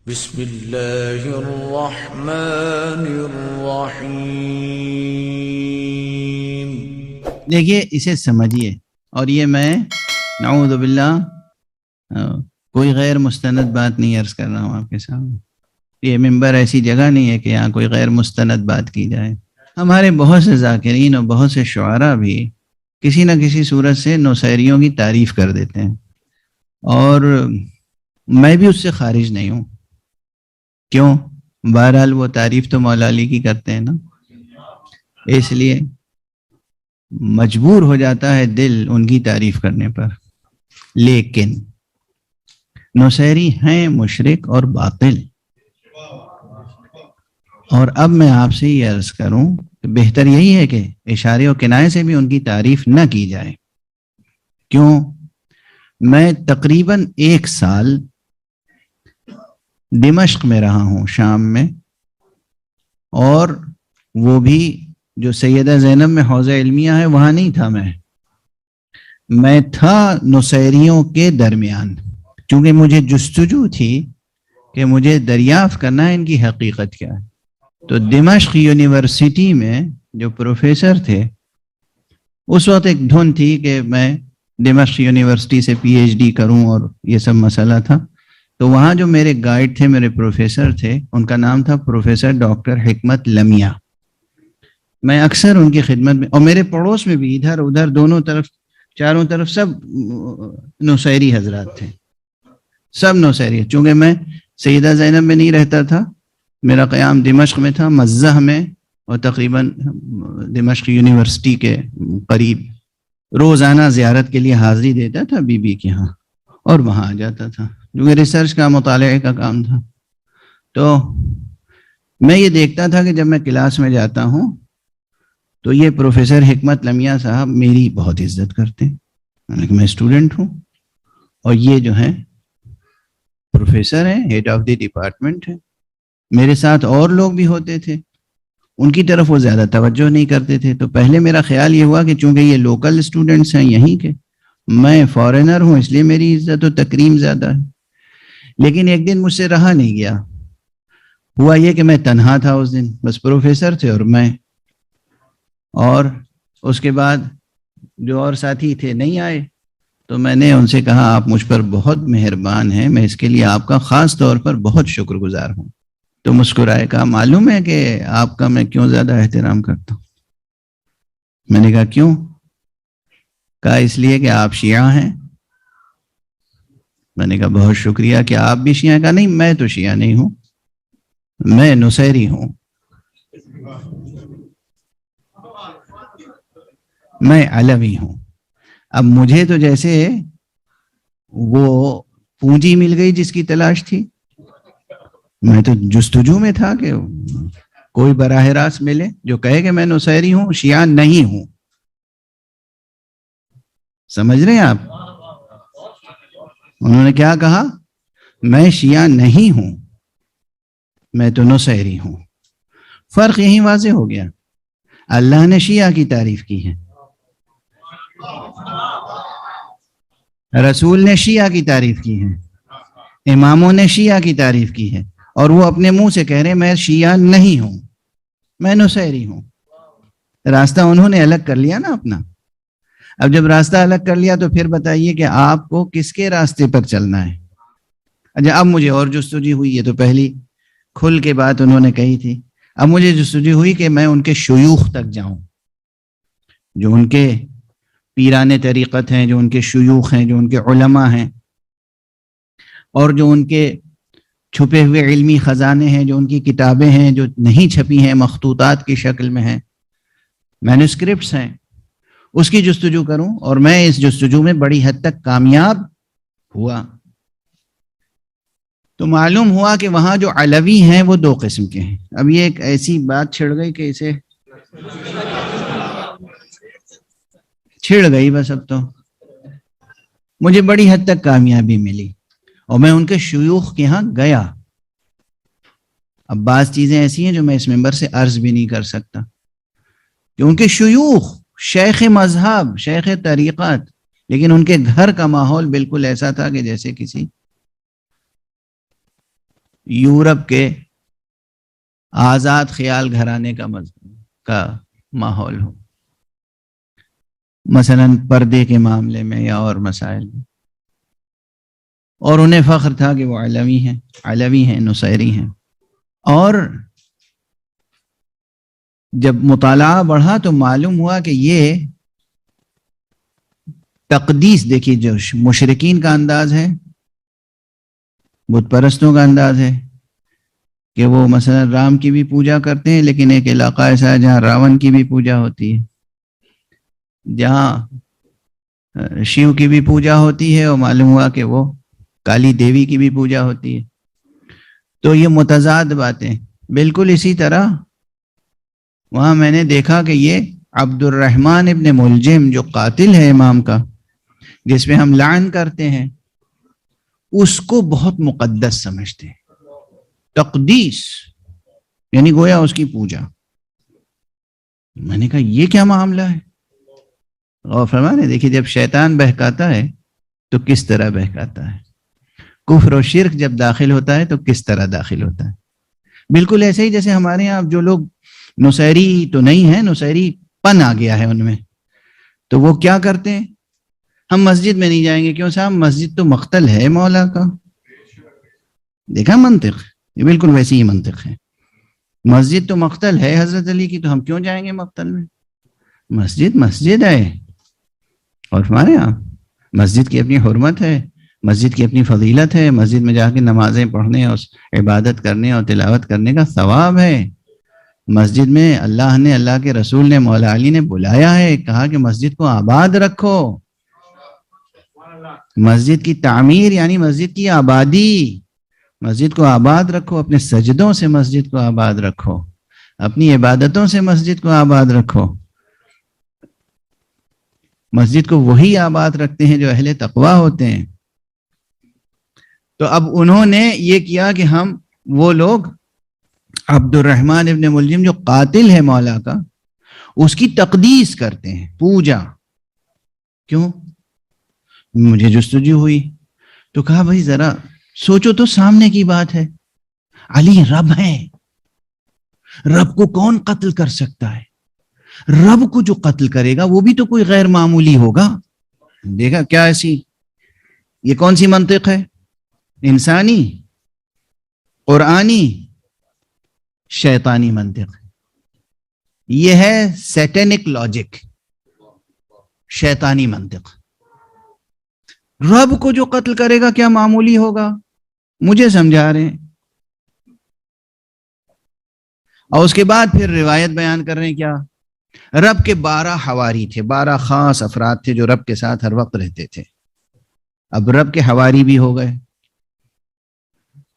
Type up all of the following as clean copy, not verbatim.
بسم اللہ الرحمن الرحیم۔ دیکھیے اسے سمجھیے، اور یہ میں نعوذ باللہ کوئی غیر مستند بات نہیں عرض کر رہا ہوں آپ کے سامنے۔ یہ منبر ایسی جگہ نہیں ہے کہ یہاں کوئی غیر مستند بات کی جائے۔ ہمارے بہت سے ذاکرین اور بہت سے شعراء بھی کسی نہ کسی صورت سے نوسیریوں کی تعریف کر دیتے ہیں، اور میں بھی اس سے خارج نہیں ہوں۔ کیوں؟ بہرحال وہ تعریف تو مولا علی کی کرتے ہیں نا، اس لیے مجبور ہو جاتا ہے دل ان کی تعریف کرنے پر۔ لیکن نوسیری ہیں مشرک اور باطل، اور اب میں آپ سے یہ عرض کروں کہ بہتر یہی ہے کہ اشارے و کنایے سے بھی ان کی تعریف نہ کی جائے۔ کیوں؟ میں تقریباً 1 سال دمشق میں رہا ہوں، شام میں، اور وہ بھی جو سیدہ زینب میں حوضہ علمیہ ہے وہاں نہیں تھا، میں تھا نوسیریوں کے درمیان، چونکہ مجھے جستجو تھی کہ مجھے دریافت کرنا ہے ان کی حقیقت کیا ہے۔ تو دمشق یونیورسٹی میں جو پروفیسر تھے، اس وقت ایک دھن تھی کہ میں دمشق یونیورسٹی سے پی ایچ ڈی کروں، اور یہ سب مسئلہ تھا۔ تو وہاں جو میرے گائیڈ تھے، میرے پروفیسر تھے، ان کا نام تھا پروفیسر ڈاکٹر حکمت لمیہ۔ میں اکثر ان کی خدمت میں، اور میرے پڑوس میں بھی ادھر ادھر دونوں طرف، چاروں طرف سب نوسیری حضرات تھے، سب نوسیری۔ چونکہ میں سیدہ زینب میں نہیں رہتا تھا، میرا قیام دمشق میں تھا، مزہ میں، اور تقریباً دمشق یونیورسٹی کے قریب روزانہ زیارت کے لیے حاضری دیتا تھا بی بی کے ہاں، اور وہاں آ جاتا تھا، کیونکہ ریسرچ کا مطالعے کا کام تھا۔ تو میں یہ دیکھتا تھا کہ جب میں کلاس میں جاتا ہوں تو یہ پروفیسر حکمت لمیہ صاحب میری بہت عزت کرتے ہیں، میں اسٹوڈنٹ ہوں، اور یہ جو ہیں پروفیسر ہیں، ہیڈ آف دی ڈپارٹمنٹ ہے۔ میرے ساتھ اور لوگ بھی ہوتے تھے، ان کی طرف وہ زیادہ توجہ نہیں کرتے تھے۔ تو پہلے میرا خیال یہ ہوا کہ چونکہ یہ لوکل اسٹوڈنٹس ہیں یہیں کے، میں فارینر ہوں، اس لیے میری عزت و تکریم زیادہ ہے۔ لیکن ایک دن مجھ سے رہا نہیں گیا، ہوا یہ کہ میں تنہا تھا اس دن، بس پروفیسر تھے اور میں، اور اس کے بعد جو اور ساتھی تھے نہیں آئے، تو میں نے ان سے کہا آپ مجھ پر بہت مہربان ہیں، میں اس کے لیے آپ کا خاص طور پر بہت شکر گزار ہوں۔ تو مسکرائے، کہا معلوم ہے کہ آپ کا میں کیوں زیادہ احترام کرتا ہوں؟ میں نے کہا کیوں؟ کہا اس لیے کہ آپ شیعہ ہیں۔ میں نے کہا بہت شکریہ، کہ آپ بھی شیعہ؟ کہا نہیں، میں تو شیعہ نہیں ہوں، میں نوسیری ہوں، میں علوی ہوں۔ اب مجھے تو جیسے وہ پونجی مل گئی جس کی تلاش تھی، میں تو جستجو میں تھا کہ کوئی براہ راست ملے جو کہے کہ میں نوسیری ہوں، شیعہ نہیں ہوں۔ سمجھ رہے ہیں آپ؟ انہوں نے کیا کہا؟ میں شیعہ نہیں ہوں، میں تو نوسیری ہوں۔ فرق یہیں واضح ہو گیا۔ اللہ نے شیعہ کی تعریف کی ہے، رسول نے شیعہ کی تعریف کی ہے، اماموں نے شیعہ کی تعریف کی ہے، اور وہ اپنے منہ سے کہہ رہے میں شیعہ نہیں ہوں، میں نوسیری ہوں۔ راستہ انہوں نے الگ کر لیا نا اپنا۔ اب جب راستہ الگ کر لیا تو پھر بتائیے کہ آپ کو کس کے راستے پر چلنا ہے؟ اچھا، اب مجھے اور جستجو ہوئی، یہ تو پہلی کھل کے بات انہوں نے کہی تھی، اب مجھے جستجو ہوئی کہ میں ان کے شیوخ تک جاؤں، جو ان کے پیران طریقت ہیں، جو ان کے شیوخ ہیں، جو ان کے علماء ہیں، اور جو ان کے چھپے ہوئے علمی خزانے ہیں، جو ان کی کتابیں ہیں جو نہیں چھپی ہیں، مخطوطات کی شکل میں ہیں، مینوسکرپٹس ہیں، اس کی جستجو کروں۔ اور میں اس جستجو میں بڑی حد تک کامیاب ہوا۔ تو معلوم ہوا کہ وہاں جو علوی ہیں وہ 2 قسم کے ہیں۔ اب یہ ایک ایسی بات چھڑ گئی کہ اسے چھڑ گئی بس۔ اب تو مجھے بڑی حد تک کامیابی ملی، اور میں ان کے شیوخ کے ہاں گیا۔ اب بعض چیزیں ایسی ہیں جو میں اس منبر سے عرض بھی نہیں کر سکتا، کہ ان کے شیوخ شیخ مذہب، شیخ طریقت، لیکن ان کے گھر کا ماحول بالکل ایسا تھا کہ جیسے کسی یورپ کے آزاد خیال گھرانے کا ماحول ہو، مثلا پردے کے معاملے میں یا اور مسائل میں، اور انہیں فخر تھا کہ وہ علوی ہیں، نصیری ہیں. اور جب مطالعہ بڑھا تو معلوم ہوا کہ یہ تقدیس، دیکھیے جو مشرکین کا انداز ہے، بت پرستوں کا انداز ہے کہ وہ مثلا رام کی بھی پوجا کرتے ہیں، لیکن ایک علاقہ ایسا ہے جہاں راون کی بھی پوجا ہوتی ہے، جہاں شیو کی بھی پوجا ہوتی ہے، اور معلوم ہوا کہ وہ کالی دیوی کی بھی پوجا ہوتی ہے. تو یہ متضاد باتیں. بالکل اسی طرح وہاں میں نے دیکھا کہ یہ عبد الرحمن ابن ملجم جو قاتل ہے امام کا، جس پہ ہم لعن کرتے ہیں، اس کو بہت مقدس سمجھتے ہیں. تقدیس یعنی گویا اس کی پوجا. میں نے کہا یہ کیا معاملہ ہے؟ اور فرمانے دیکھیے جب شیطان بہکاتا ہے تو کس طرح بہکاتا ہے، کفر و شرک جب داخل ہوتا ہے تو کس طرح داخل ہوتا ہے. بالکل ایسے ہی جیسے ہمارے یہاں جو لوگ نصیری تو نہیں ہیں، نصیری پن آ گیا ہے ان میں، تو وہ کیا کرتے ہیں، ہم مسجد میں نہیں جائیں گے. کیوں صاحب؟ مسجد تو مقتل ہے مولا کا. دیکھا منطق؟ یہ بالکل ویسی ہی منطق ہے. مسجد تو مقتل ہے حضرت علی کی، تو ہم کیوں جائیں گے مقتل میں؟ مسجد مسجد ہے. اور ہمارے یہاں مسجد کی اپنی حرمت ہے، مسجد کی اپنی فضیلت ہے. مسجد میں جا کے نمازیں پڑھنے اور عبادت کرنے اور تلاوت کرنے کا ثواب ہے. مسجد میں اللہ نے، اللہ کے رسول نے، مولا علی نے بلایا ہے، کہا کہ مسجد کو آباد رکھو. مسجد کی تعمیر یعنی مسجد کی آبادی. مسجد کو آباد رکھو، اپنے سجدوں سے مسجد کو آباد رکھو، اپنی عبادتوں سے مسجد کو آباد رکھو. مسجد کو وہی آباد رکھتے ہیں جو اہل تقوی ہوتے ہیں. تو اب انہوں نے یہ کیا کہ ہم وہ لوگ عبد الرحمن ابن ملجم جو قاتل ہے مولا کا، اس کی تقدیس کرتے ہیں، پوجا. کیوں؟ مجھے جستجو ہوئی تو کہا بھائی ذرا سوچو تو، سامنے کی بات ہے، علی رب ہے، رب کو کون قتل کر سکتا ہے؟ رب کو جو قتل کرے گا وہ بھی تو کوئی غیر معمولی ہوگا. دیکھا کیا ایسی، یہ کون سی منطق ہے؟ انسانی، قرآنی، شیطانی منطق. یہ ہے سیٹینک لاجک، شیطانی منطق. رب کو جو قتل کرے گا کیا معمولی ہوگا؟ مجھے سمجھا رہے ہیں. اور اس کے بعد پھر روایت بیان کر رہے ہیں کیا؟ رب کے 12 حواری تھے، 12 خاص افراد تھے جو رب کے ساتھ ہر وقت رہتے تھے. اب رب کے حواری بھی ہو گئے.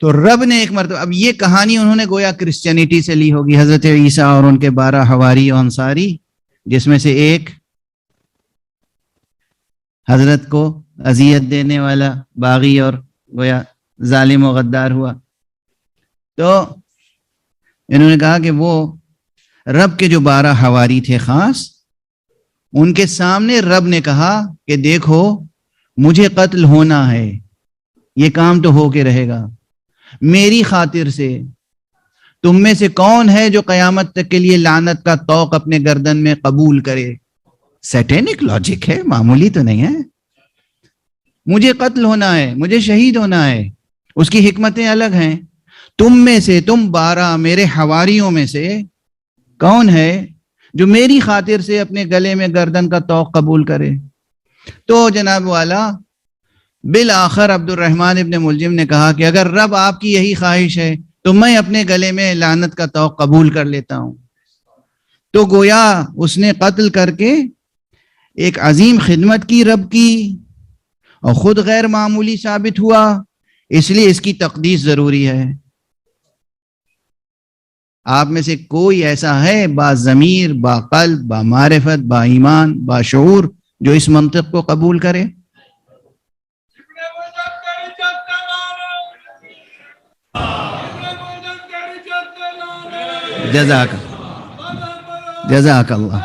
تو رب نے ایک مرتبہ، اب یہ کہانی انہوں نے گویا کرسچینٹی سے لی ہوگی، حضرت عیسیٰ اور ان کے 12 حواری و انصاری، جس میں سے ایک حضرت کو اذیت دینے والا باغی اور گویا ظالم و غدار ہوا. تو انہوں نے کہا کہ وہ رب کے جو 12 حواری تھے خاص، ان کے سامنے رب نے کہا کہ دیکھو مجھے قتل ہونا ہے، یہ کام تو ہو کے رہے گا، میری خاطر سے تم میں سے کون ہے جو قیامت تک کے لیے لعنت کا طوق اپنے گردن میں قبول کرے؟ سیٹینک لاجک ہے، معمولی تو نہیں ہے. مجھے قتل ہونا ہے، مجھے شہید ہونا ہے، اس کی حکمتیں الگ ہیں. تم میں سے، تم 12 میرے حواریوں میں سے کون ہے جو میری خاطر سے اپنے گلے میں گردن کا طوق قبول کرے؟ تو جناب والا بالآخر عبد الرحمن ابن ملجم نے کہا کہ اگر رب آپ کی یہی خواہش ہے تو میں اپنے گلے میں لعنت کا طوق قبول کر لیتا ہوں. تو گویا اس نے قتل کر کے ایک عظیم خدمت کی رب کی، اور خود غیر معمولی ثابت ہوا، اس لیے اس کی تقدیس ضروری ہے. آپ میں سے کوئی ایسا ہے با ضمیر، با قلب، با معرفت، با ایمان، با شعور جو اس منطق کو قبول کرے؟ جزاک اللہ.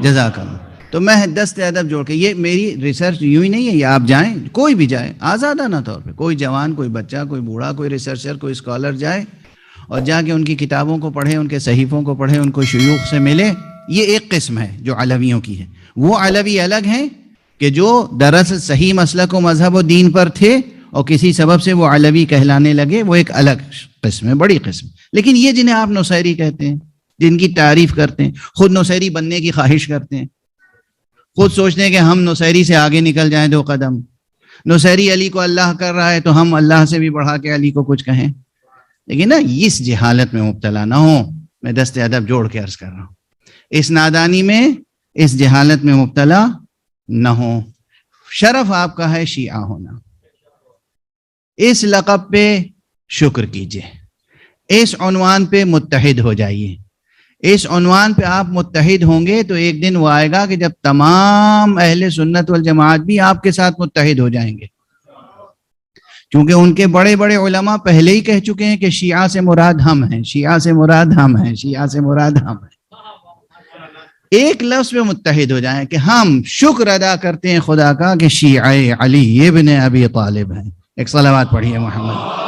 جزاک اللہ. تو میں دست ادب جوڑ کے، یہ میری ریسرچ یوں ہی نہیں ہے، یہ آپ جائیں، کوئی بھی جائے آزادانہ طور پہ، کوئی جوان، کوئی بچہ، کوئی بوڑھا، کوئی ریسرچر، کوئی اسکالر جائے اور جا کے ان کی کتابوں کو پڑھے، ان کے صحیفوں کو پڑھے، ان کو شیوخ سے ملے. یہ ایک قسم ہے جو علویوں کی ہے. وہ علوی الگ ہیں کہ جو دراصل صحیح مسلک و مذہب و دین پر تھے اور کسی سبب سے وہ علوی کہلانے لگے، وہ ایک الگ قسم ہے، بڑی قسم. لیکن یہ جنہیں آپ نصیری کہتے ہیں، جن کی تعریف کرتے ہیں، خود نصیری بننے کی خواہش کرتے ہیں، خود سوچتے ہیں کہ ہم نصیری سے آگے نکل جائیں 2 قدم، نصیری علی کو اللہ کر رہا ہے تو ہم اللہ سے بھی بڑھا کے علی کو کچھ کہیں. لیکن نا اس جہالت میں مبتلا نہ ہوں، میں دست ادب جوڑ کے عرض کر رہا ہوں، اس نادانی میں، اس جہالت میں مبتلا نہ ہوں. شرف آپ کا ہے شیعہ ہونا، اس لقب پہ شکر کیجئے، اس عنوان پہ متحد ہو جائیے. اس عنوان پہ آپ متحد ہوں گے تو ایک دن وہ آئے گا کہ جب تمام اہل سنت والجماعت بھی آپ کے ساتھ متحد ہو جائیں گے، کیونکہ ان کے بڑے بڑے علماء پہلے ہی کہہ چکے ہیں کہ شیعہ سے مراد ہم ہیں، شیعہ سے مراد ہم ہیں، شیعہ سے مراد ہم ہیں. ایک لفظ پہ متحد ہو جائیں کہ ہم شکر ادا کرتے ہیں خدا کا کہ شیعہ علی ابن ابی طالب ہیں. ایک صلوات پڑھیے محمد.